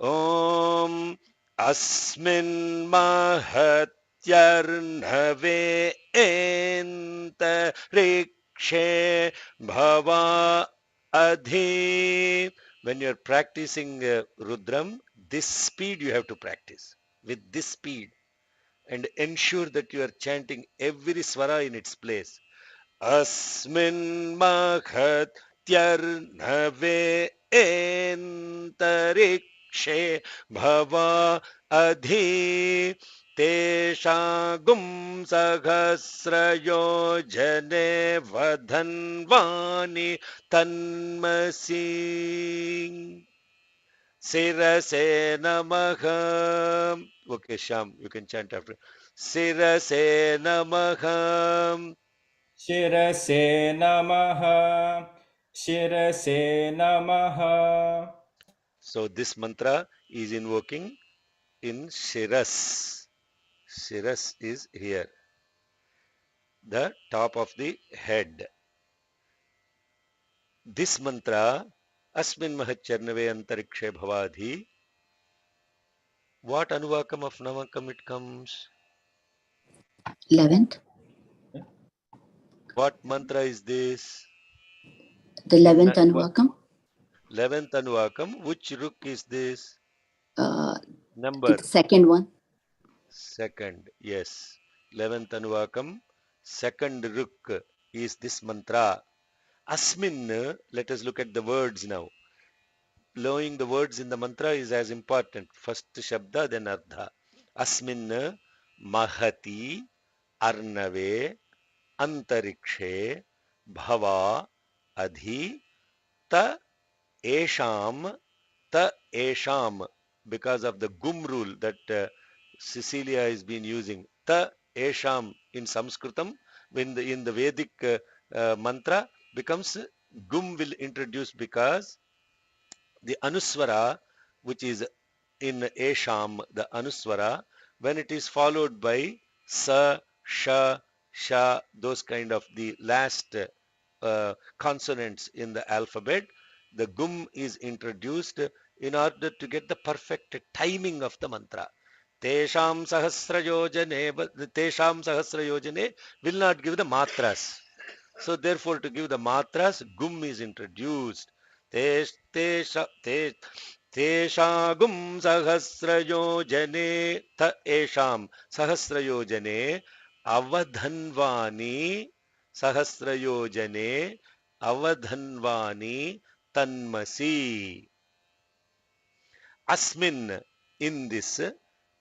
Om asmin mahatyarnave entarikshe bhava adhi. When you are practicing Rudram, this speed you have to practice. With this speed, and ensure that you are chanting every swara in its place. Asmin mahatyarnave entarikshe bhava adhi teshagum sahasrayojane vadhanvani tanmasi. Sirase namaha. Okay, Sham, you can chant after. Sirase namaha. Shirase namaha. Shirase namaha. So this mantra is invoking in Shiras. Shiras is here, the top of the head. This mantra, Asmin Mahacharnave Antarikshe Bhavadhi. What anuvakam of namakam it comes? 11th. What mantra is this? The 11th Anuvakam. 11th anuvakam. Which ruk is this? Number. The second one. Second, yes. 11th anuvakam. Second ruk is this mantra. Asmin, let us look at the words now. Knowing the words in the mantra is as important. First shabda, then ardha. Asmin mahati arnave antarikshe bhava adhi ta esham because of the gum rule that Cecilia has been using. Ta esham in Sanskritam, when in the Vedic mantra becomes gum will introduce because the anuswara, which is in esham, the anuswara, when it is followed by sa, sha, sha, those kind of the last consonants in the alphabet, the gum is introduced in order to get the perfect timing of the mantra. Tesham sahasrayojane will not give the matras. So therefore, to give the matras, gum is introduced. Teshagum sahasrayojane ta esham sahasrayojane avadhanvani sahasrayojane avadhanvani tanmasi. Asmin, in this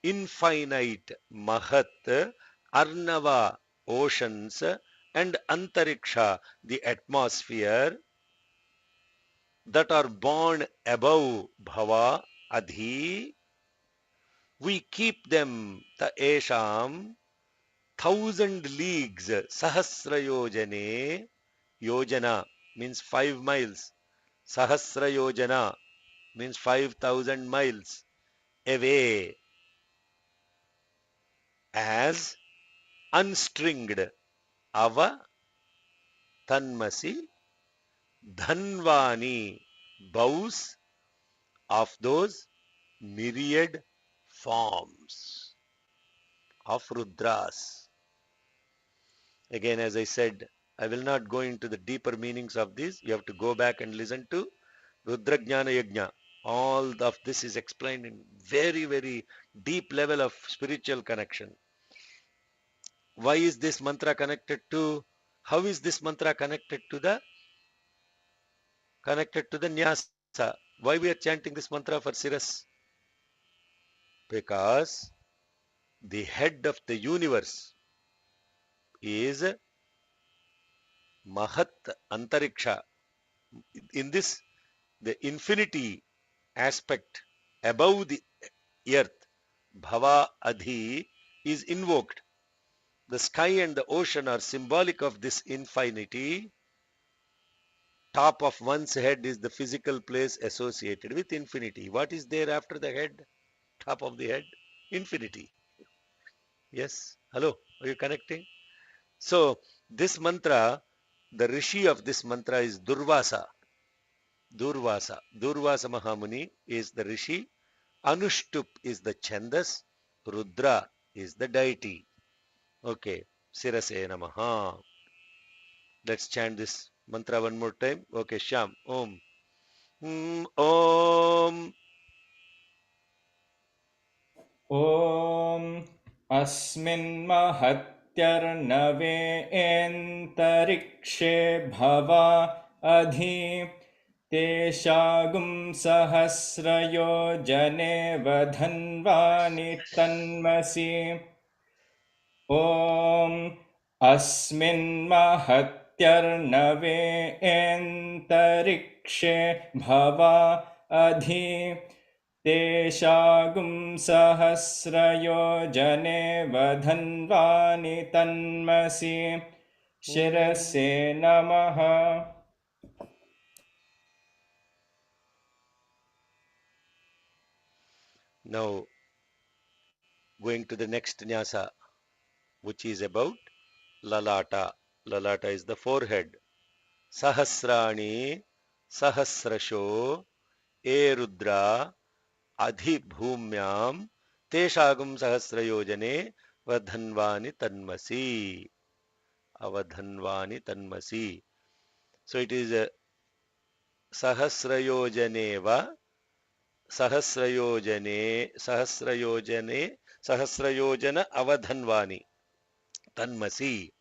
infinite mahat arnava oceans and antariksha, the atmosphere, that are born above bhava adhi, we keep them ta esham 1,000 leagues, sahasrayojane, yojana means 5 miles, sahasrayojana means 5,000 miles away, as unstringed ava tanmasi dhanvani, bows of those myriad forms of Rudras. Again, as I said, I will not go into the deeper meanings of this. You have to go back and listen to Rudra Jnana Yajna. All of this is explained in very, very deep level of spiritual connection. Why is this mantra connected to, how is this mantra connected to the nyasa? Why we are chanting this mantra for Siras? Because the head of the universe is Mahat Antariksha. In this, the infinity aspect above the earth, bhava adhi, is invoked. The sky and the ocean are symbolic of this infinity. Top of one's head is the physical place associated with infinity. What is there after the head? Top of the head? Infinity. Yes? Hello? Are you connecting? So, this mantra, the rishi of this mantra is Durvasa. Durvasa. Durvasa Mahamuni is the rishi. Anushtup is the chandas. Rudra is the deity. Okay. Sirase Namaha. Let's chant this mantra one more time. Okay, Shyam. Om. Om. ॐ अस्मिन् महत्यर्णवे एन्तरिक्षे भवा अधि तेषागुं सहस्रयोजने वधन्वानि तन्मसि ॐ अस्मिन् महत्यर्णवे एन्तरिक्षे भवा अधि तेषागुं सहस्रयोजने वधन्वानि तन्मसि शिरसे नमः. Now, going to the next nyasa, which is about lalata. Lalata is the forehead. Sahasrani, sahasrasho, e Rudra, adhi bhumyam, teshagum sahasrayojane, vadhanvani tanmasi. Avadhanvani tanmasi. So it is a sahasrayojaneva, sahasrayojane, sahasrayojana avadhanvani tanmasi.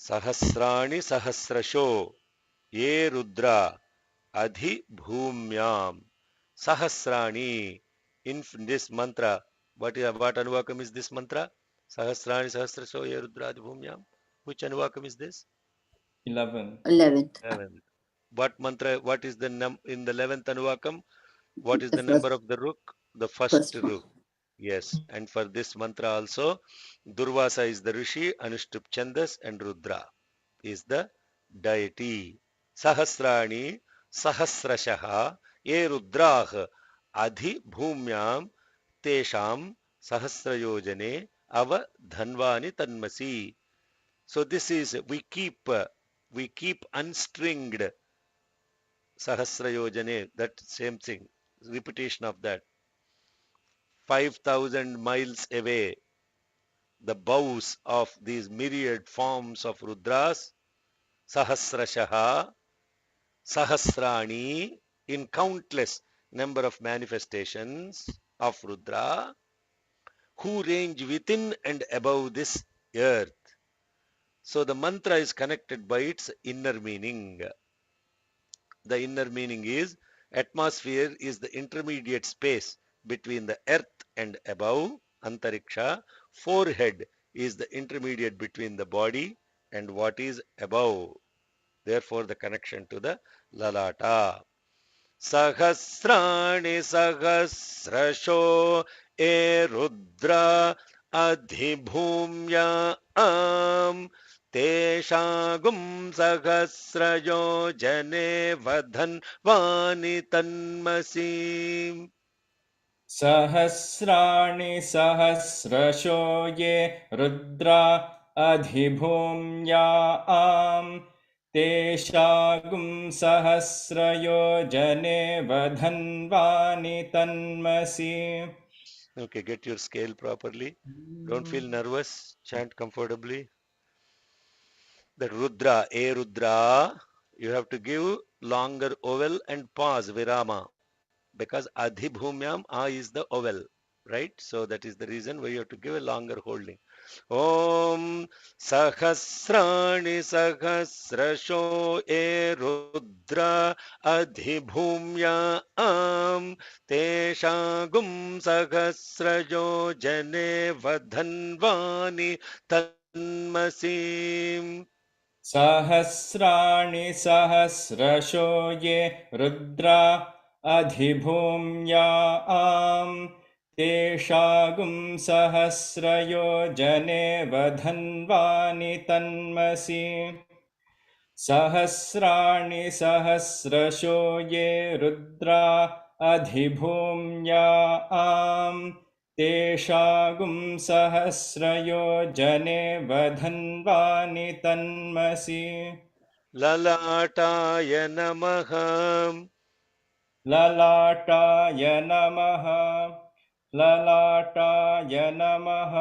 Sahasrani sahasrasho, ye Rudra, adhi bhumyam. Sahasrani. In this mantra, what anuvakam is this mantra? Sahasrani sahasrasho, ye Rudra, adhi bhumyam. Which anuvakam is this? 11th. 11th. What mantra? What is the in the 11th anuvakam? What is the number of the ruk? The first ruk. Yes. And for this mantra also, Durvasa is the rishi, Anushtup Chandas, and Rudra is the deity. Sahasrani, Sahasrashaha, ye Rudrah, adhi bhumyam, tesham, sahasrayojane, ava dhanvani tanmasi. So this is, we keep unstringed sahasrayojane, that same thing, repetition of that. 5,000 miles away, the bows of these myriad forms of Rudras, Sahasrashaha, Sahasrani, in countless number of manifestations of Rudra, who range within and above this earth. So the mantra is connected by its inner meaning. The inner meaning is, atmosphere is the intermediate space between the earth and above, Antariksha. Forehead is the intermediate between the body and what is above. Therefore, the connection to the lalata. Sahasrani sahasrasho e Rudra adhibhumya teshagum sahasrayo jane vadhanvani tanmasi. सहस्राणि सहस्रशो ये रुद्रा अधिभूम्या आम् तेषागुं सहस्रयोजने वधन्वानि तन्मसि. Okay, get your scale properly. Don't feel nervous. Chant comfortably. The Rudra, a Rudra, you have to give longer vowel and pause, virama. Because adhibhumyam, a is the vowel, right? So that is the reason why you have to give a longer holding. Om sahasrani sahasrasho e Rudra adhibhumya teshagum sahasrayo jane vadhanvani tanmasi. सहस्राणि सहस्रशो ये रुद्रा अधिभूम्याम् तेषागुं सहस्रयोजने वधन्वानि तन्मसि सहस्राणि सहस्रशो ये रुद्रा अधिभूम्याम् तेषागुं सहस्रयोजने वधन्वानि तन्मसि ललाटाय नमः. ललाटाय नमः. ललाटाय नमः.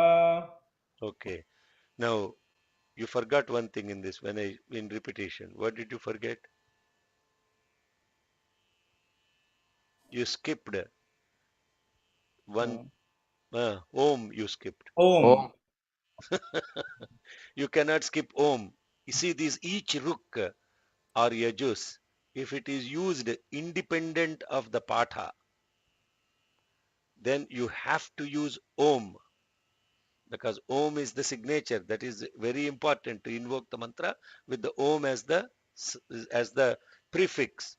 Okay. Now, you forgot one thing in this in repetition. What did you forget? You skipped one. Om you skipped. Om. You cannot skip Om. You see, each ruk or yajus, if it is used independent of the patha, then you have to use Om, because Om is the signature. That is very important to invoke the mantra with the Om as the prefix.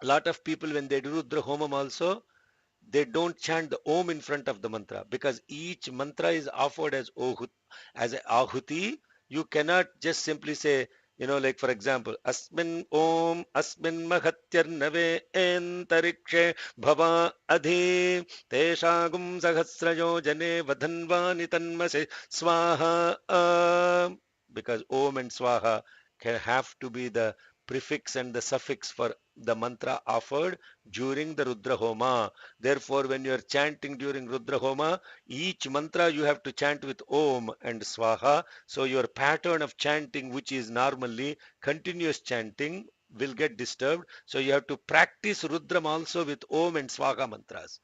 A lot of people, when they do Rudra Homam also, they don't chant the Om in front of the mantra, because each mantra is offered as an ahuti. You cannot just simply say, like for example, Asmin Om Asmin Mahatyarnave Antarikshe Bhava Adhi Teshagum Sahasrayo Jane Vadhanvani Tanmase Swaha. Because Om and Swaha have to be the prefix and the suffix for the mantra offered during the Rudra Homa. Therefore, when you are chanting during Rudra Homa, each mantra you have to chant with Om and Swaha. So your pattern of chanting, which is normally continuous chanting, will get disturbed. So you have to practice Rudram also with Om and Swaha mantras.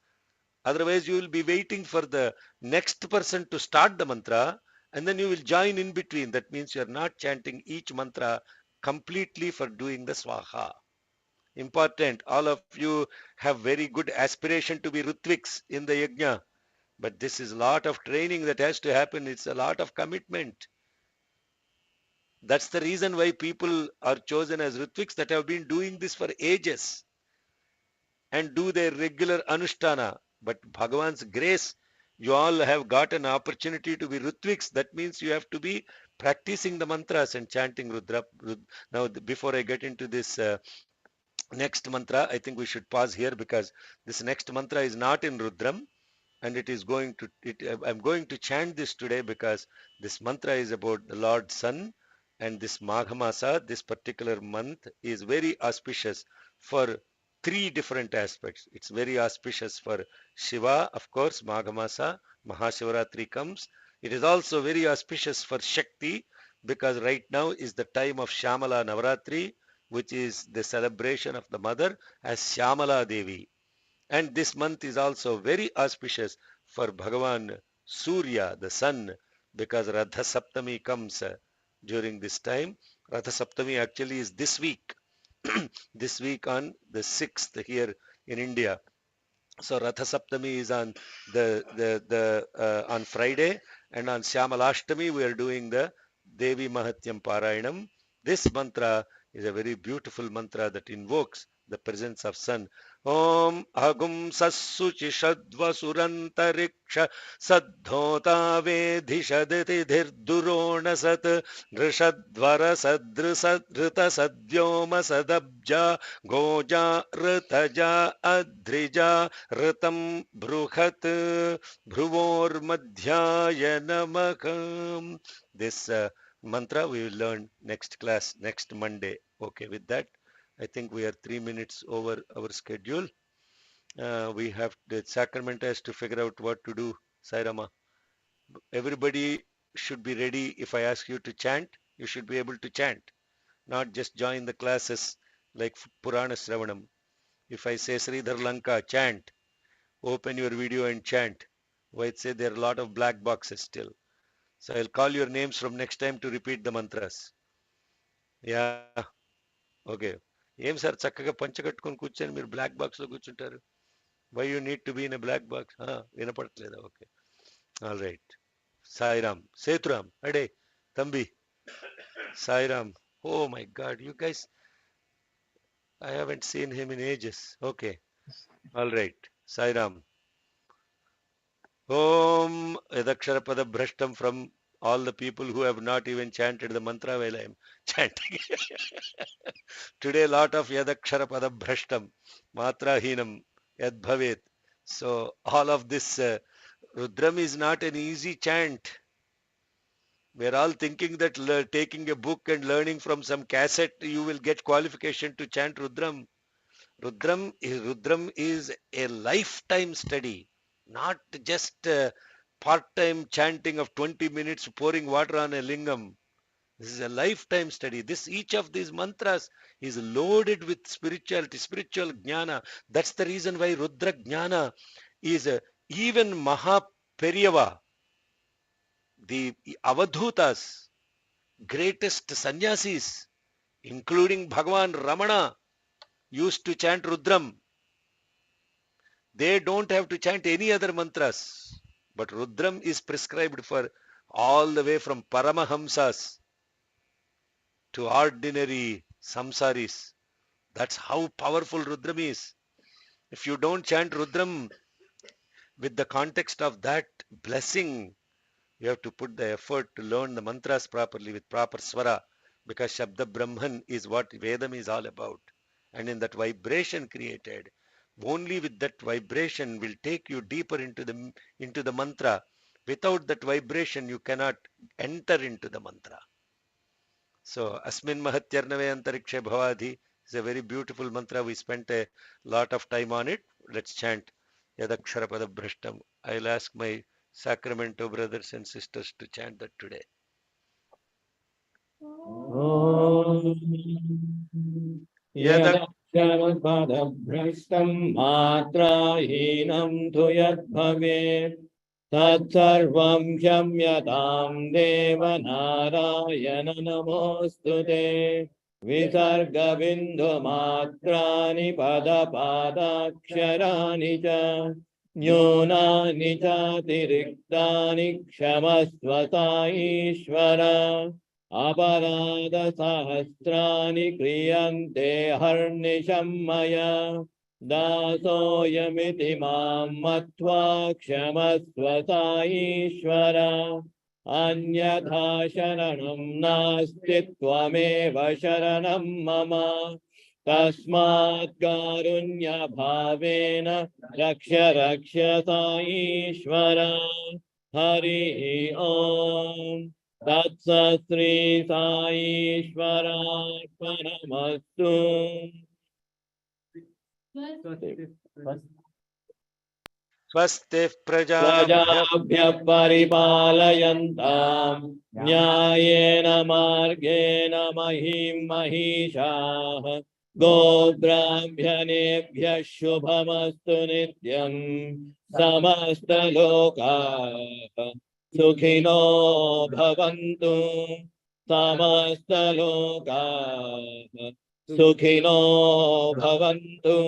Otherwise, you will be waiting for the next person to start the mantra, and then you will join in between. That means you are not chanting each mantra completely for doing the Swaha. Important. All of you have very good aspiration to be Rutviks in the Yajna. But this is a lot of training that has to happen. It's a lot of commitment. That's the reason why people are chosen as Rutviks that have been doing this for ages and do their regular Anushtana. But Bhagavan's grace, you all have got an opportunity to be Rutviks. That means you have to be practicing the mantras and chanting Rudra. Now, before I get into this next mantra, I think we should pause here, because this next mantra is not in Rudram, and I'm going to chant this today because this mantra is about the Lord Sun, and this Maghamasa, this particular month, is very auspicious for three different aspects. It's very auspicious for Shiva, of course, Maghamasa, Mahashivaratri comes. It is also very auspicious for Shakti, because right now is the time of Shyamala Navaratri, which is the celebration of the mother as Shyamala Devi. And this month is also very auspicious for Bhagavan Surya, the sun, because Radha Saptami comes during this time. Radha Saptami actually is this week, this week on the 6th here in India. So Ratha Saptami is on on Friday, and on Shyamalashthami we are doing the Devi Mahatyam Parayanam. This mantra is a very beautiful mantra that invokes the presence of sun. Om Agum Sassuchi Shadva Surantariksha Saddhota Vedhishadati Dhirdurona Sat Drishadvara Sadrita Sadvyoma Sadabja Goja Ritaja Adrija Ritam Bruhat Bruvor Madhyaya Namakam. This mantra we will learn next class, next Monday. Okay, with that, I think we are 3 minutes over our schedule. We have the sacrament has to figure out what to do. Sairama, everybody should be ready. If I ask you to chant, you should be able to chant, not just join the classes like Purana Sravanam. If I say Sridhar Lanka, chant, open your video and chant. I'd say there are a lot of black boxes still. So I'll call your names from next time to repeat the mantras. Yeah. Okay. ఏం sir చక్కగా పంచ కట్టుకొని కూర్చొని మీరు black box లో కూర్చుంటారు? Why you need to be in black box? వినపడట్లేదా? Okay, all right. Sairam, Sethuram, అడే తంబి, Sairam. Oh my god, you guys, I haven't seen him in ages. Okay. All right. Sai Ram. Om Yadakshara Pada Bhrashtam, from all the people who have not even chanted the mantra while I am chanting. Today, a lot of Yadakshara Pada Bhrashtam, Matra Hinam, Yad Bhavet. So, all of this Rudram is not an easy chant. We are all thinking that taking a book and learning from some cassette, you will get qualification to chant Rudram. Rudram is a lifetime study, not just part-time chanting of 20 minutes pouring water on a lingam. This is a lifetime study. Each of these mantras is loaded with spirituality, spiritual jnana. That's the reason why Rudra jnana is even Mahaperiyava, the Avadhutas, greatest sannyasis, including Bhagavan Ramana, used to chant Rudram. They don't have to chant any other mantras. But Rudram is prescribed for all the way from Paramahamsas to ordinary samsaris. That's how powerful Rudram is. If you don't chant Rudram with the context of that blessing, you have to put the effort to learn the mantras properly with proper swara, because Shabda Brahman is what Vedam is all about. And in that vibration created, only with that vibration will take you deeper into the mantra. Without that vibration, you cannot enter into the mantra. So, Asmin Mahatyarnave Antarikshe Bhavadhi is a very beautiful mantra. We spent a lot of time on it. Let's chant Yadakshara Pada Bhrashtam. I'll ask my Sacramento brothers and sisters to chant that today. Yadaksharapadabhrashtam matrahinam tu yad bhavet tatsarvam shamyatam deva Nārāyana namostute visarga bindu matrani pada padaksharani ca nyonani chatiriktāni kshamasvata Ishvara aparāda sahasrāni kriyante harnisham maya dasoyamiti mam matva kshamasvata Ishvara anyatha sharanam nasti tvameva sharanam mama tasmat karunya bhavena raksha rakshasa Ishvara Hari Om Daśa Śri Śiśāno'pratiratham. Swastif Prajabhya paripalayantam nyāyena margena mahim mahishaः gobrahmyanebhya shubhamastu nityam samasta lokaः Sukhino bhavantu samasta lokaः Sukhino bhavantu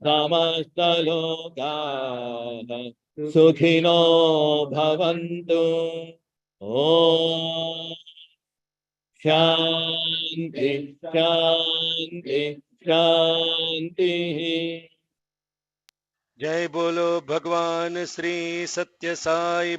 samasta lokaः Sukhino bhavantu. Om Shanti Shanti Shanti. Jai Bolo Bhagwan Sri Satya Sai